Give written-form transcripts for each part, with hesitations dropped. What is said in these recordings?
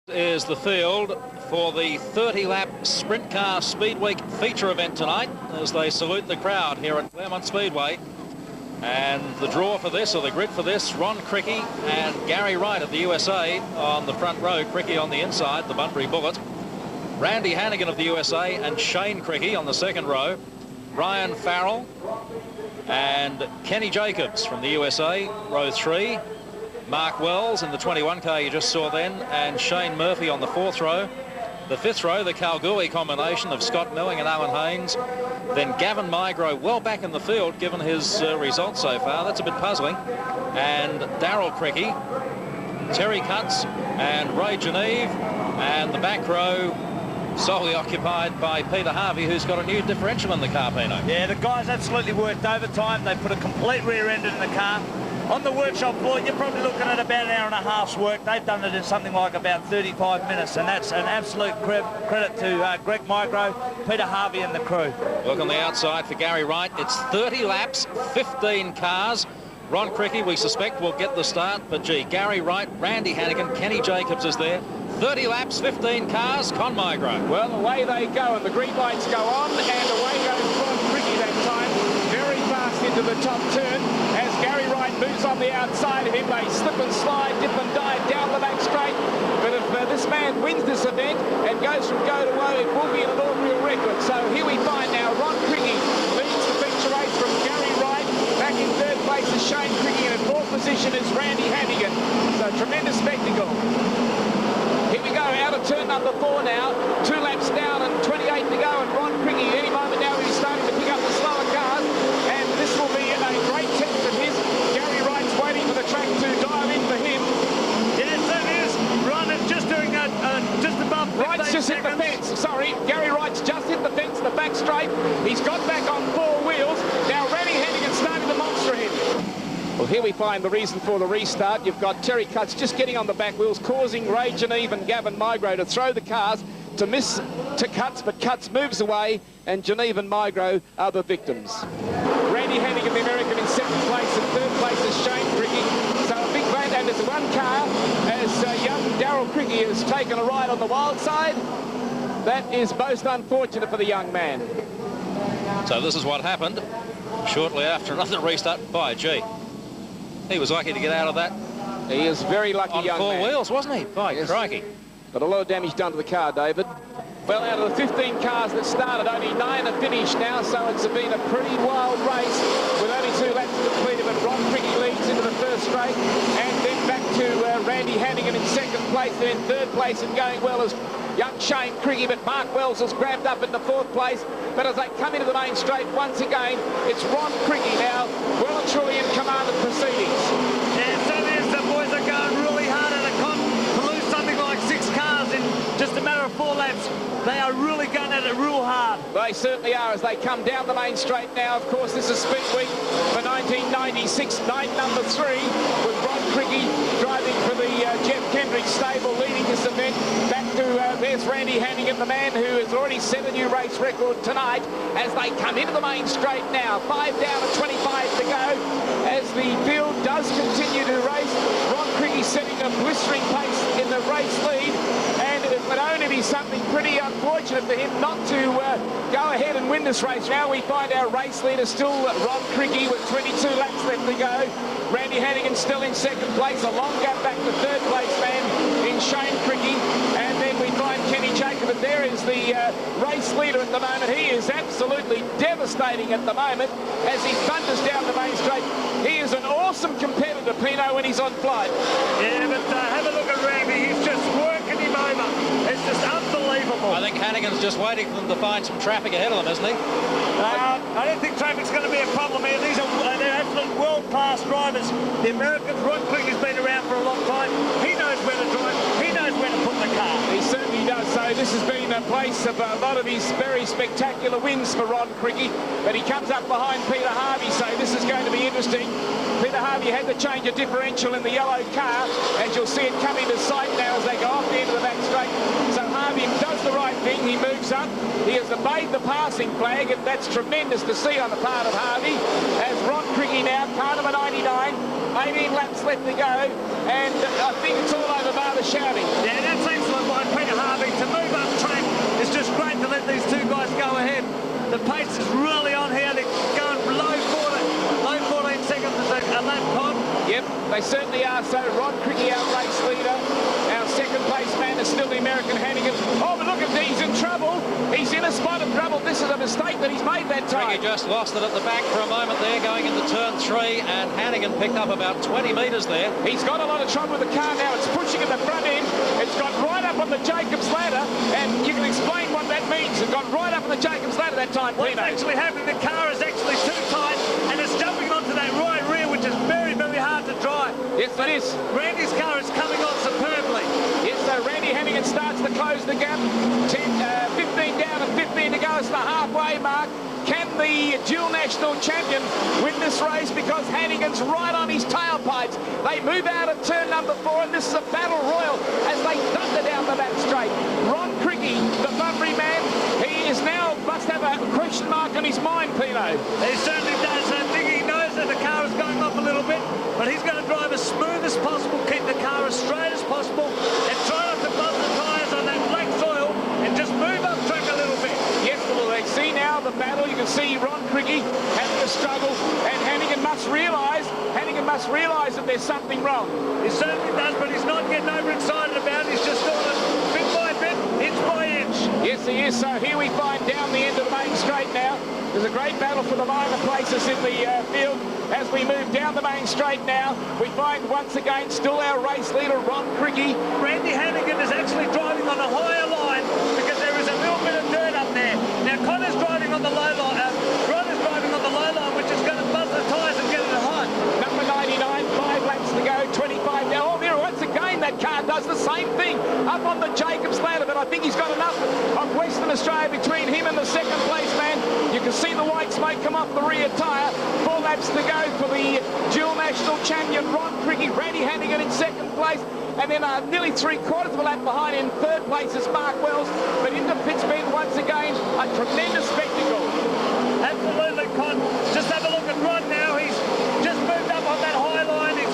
Is the field for the 30-lap Sprintcar Speedweek feature event tonight as they salute the crowd here at Claremont Speedway. And the draw for this, or the grid for this, Ron Krikke and Gary Wright of the USA on the front row, Krikke on the inside, the Bunbury Bullet. Randy Hannagan of the USA and Shane Krikke on the second row. Ryan Farrell and Kenny Jacobs from the USA, row 3. Mark Wells in the 21 car you just saw then, and Shane Murphy on the fourth row. The fifth row, the Kalgoorlie combination of Scott Milling and Alan Haynes. Then Gavin Migro well back in the field given his results so far. That's a bit puzzling. And Darryl Krikke, Terry Cutts and Ray Geneve, and the back row solely occupied by Peter Harvey, who's got a new differential in the car, Pino. Yeah, the guys absolutely worked overtime. They put a complete rear end in the car. On the workshop floor, you're probably looking at about an hour and a half's work. They've done it in something like about 35 minutes, and that's an absolute credit to Greg Migro, Peter Harvey and the crew. Look on the outside for Gary Wright. It's 30 laps, 15 cars. Ron Krikke, we suspect, will get the start, but gee, Gary Wright, Randy Hannagan, Kenny Jacobs is there. 30 laps, 15 cars, Con Migro. Well, away they go, and the green lights go on, and away goes Ron Krikke that time, very fast into the top turn, as Gary Wright moves on the outside of him. They slip and slide, dip and dive down the back straight. But if this man wins this event and goes from go to woe, it will be an inaugural record. So here we find now Ron Krikke leads the feature race from Gary Wright. Back in third place is Shane Krikke, and in fourth position is Randy Hannagan. So tremendous spectacle. Here we go, out of turn number 4 now. 2 laps down and 28 to go, and Ron Krikke any moment now he's starting to pick up the slower cars, and this will be a great test of his. Gary Wright's waiting for the track to dial in for him. Yes, that is. Ron is just doing just above 15 Wright's just hit the fence. Sorry, Gary Wright's just hit the fence, the back straight. He's got back on 4 wheels. Now Randy Hannagan's starting to monster him. Well, here we find the reason for the restart. You've got Terry Cutts just getting on the back wheels, causing Ray Geneve and Gavin Migro to throw the cars to miss to Cutts, but Cutts moves away, and Geneve and Migro are the victims. Randy Hannagan, the American, in second place, and third place is Shane Krikke. So a big vote, and it's one car as young Darryl Krikke has taken a ride on the wild side. That is most unfortunate for the young man. So this is what happened shortly after another restart. By gee, he was lucky to get out of that. He is very lucky, on young man. On 4 wheels, wasn't he? By yes. crikey. But a lot of damage done to the car, David. Well, out of the 15 cars that started, only 9 are finished now, so it's been a pretty wild race with only 2 laps completed. But Ron Krikke leads into the first straight, and then back to Randy Hannagan in second place, then in third place, and going well as young Shane Krikke, but Mark Wells has grabbed up in the 4th place. But as they come into the main straight once again, it's Ron Krikke now, well and truly in command of proceedings. Yeah, so there's the boys are going really hard at a con to lose something like 6 cars in just a matter of 4 laps. They are really going at it real hard. They certainly are as they come down the main straight now. Of course, this is Speedweek for 1996, night number 3, with Ron Krikke driving for the Jeff Kendrick stable, leading this event. Back to there's Randy Hannagan, the man who has already set a new race record tonight, as they come into the main straight now. 5 down and 25 to go as the field does continue to race. Ron Krikke setting a blistering pace in the race lead, and it would only be something pretty unfortunate for him not to go ahead and win this race. Now we find our race leader still Ron Krikke with 22 laps left to go. Randy Hannagan still in second place, a long gap back to third place man in Shane Krikke, and then we find Kenny Jacob, and there is the race leader at the moment. He is absolutely devastating at the moment as he thunders down the main straight. He is an awesome competitor, Pino, when he's on flight. Yeah, but have a look at Randy. He's just working him over. It's just unbelievable. I think Hannigan's just waiting for them to find some traffic ahead of them, isn't he? I don't think traffic's going to be a problem here. These are they're absolute world-class drivers. The Americans, Ron Krikke's been around for a long time. He knows where to drive. He knows where to put the car. He certainly does. So this has been a place of a lot of his very spectacular wins for Ron Krikke, but he comes up behind Peter Harvey, so this is going to be interesting. Peter Harvey had to change a differential in the yellow car, as you'll see it coming to sight now as they go off the end of the back straight. So Harvey does the right thing. He moves up. He has obeyed the passing flag, and that's tremendous to see on the part of Harvey. As Ron Krikke now, car number 99, 18 laps left to go, and I think it's all over bar the shouting. Yeah, that seems like certainly are. So Ron Krikke, our race leader. Our second place man is still the American Hannagan. Oh, but look at he's in trouble. He's in a spot of trouble. This is a mistake that he's made that time. Krikke just lost it at the back for a moment there, going into turn 3, and Hannagan picked up about 20 metres there. He's got a lot of trouble with the car now. It's pushing at the front end. It's got right up on the Jacobs ladder, and you can explain what that means. It got right up on the Jacobs ladder that time, What's Pino. actually happening, the car is actually too tight, and it's jumping onto that right rear, which is very, very hard to drive. Yes, it is. Randy's car is coming on superbly. Yes, so Randy Hannagan starts to close the gap. 15 down and 15 to go. It's the halfway mark. Can the dual national champion win this race? Because Hannigan's right on his tailpipes. They move out of turn number 4, and this is a battle royal as they thunder down the back straight. Ron Krikke, the Bunbury man, he is now must have a question mark on his mind, Pino. He certainly does. I think he knows that the car is going off a little bit, but he's going to drive as smooth as possible, keep the car as straight as possible, and try not to bump the tyres on that black soil, and just move up track a little bit. Yes, well, they see now the battle. You can see Ron Krikke having a struggle, and Hannagan must realise that there's something wrong. He certainly does, but he's not getting overexcited about it. He's just doing it bit by bit, inch by inch. Yes, he is. So here we find down the end of the main straight now. There's a great battle for the minor places in the field. As we move down the main straight now, we find once again still our race leader, Ron Krikke. Randy Hannagan is actually driving on a higher line because there is a little bit of dirt up there. Now Connor's driving on the low line. Ron is driving on the low line, which is going to buzz the tyres and get it hot. Number 99, 5 laps to go, 25 now. Oh, there, once again, that car does the same thing up on the Jacobs ladder, but I think he's got enough of Western Australia between him and the second place man. You can see the white smoke come off the rear tyre. 4 laps to go for the dual national champion, Ron Krikke. Randy Hannagan in second place. And then nearly 3/4 of a lap behind in third place is Mark Wells. But into Pittsburgh once again, a tremendous spectacle. Absolutely, Con. Just have a look at Ron now. He's just moved up on that high line. He's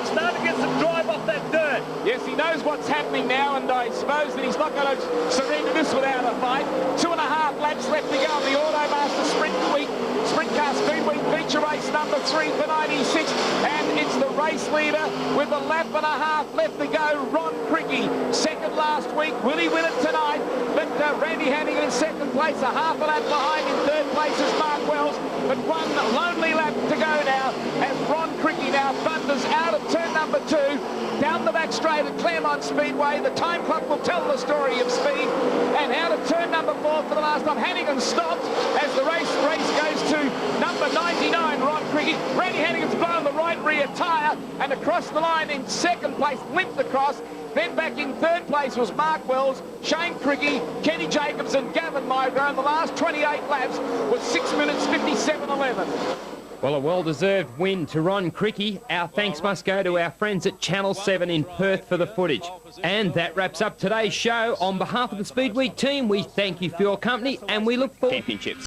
starting to get some drive off that dirt. Yes, he knows what's happening now, and I suppose that he's not going to surrender this without a fight. 2.5 laps left to go on the Automaster Sprintcar Speedweek feature race number 3 for 96, and it's the race leader with a lap and a half left to go, Ron Krikke. Second last week. Will he win it tonight? But Randy Hannagan in second place, a half a lap behind. In third place is Mark Wells, but one lonely lap to go now as Ron Krikke now thunders out of turn number 2 down the back straight at Claremont Speedway. The time clock will tell the story of speed, and out of turn number 4 for the last time. Hannagan stopped as the race goes to number 99, Ron Krikke. Randy Hannigan's blown the right rear tyre, and across the line in second place, limped across. Then back in third place was Mark Wells, Shane Krikke, Kenny Jacobs and Gavin Mydro. And the last 28 laps was 6 minutes 57.11. Well, a well-deserved win to Ron Krikke. Our thanks must go to our friends at Channel 7 in Perth for the footage. And that wraps up today's show. On behalf of the Speedweek team, we thank you for your company and we look forward to championships.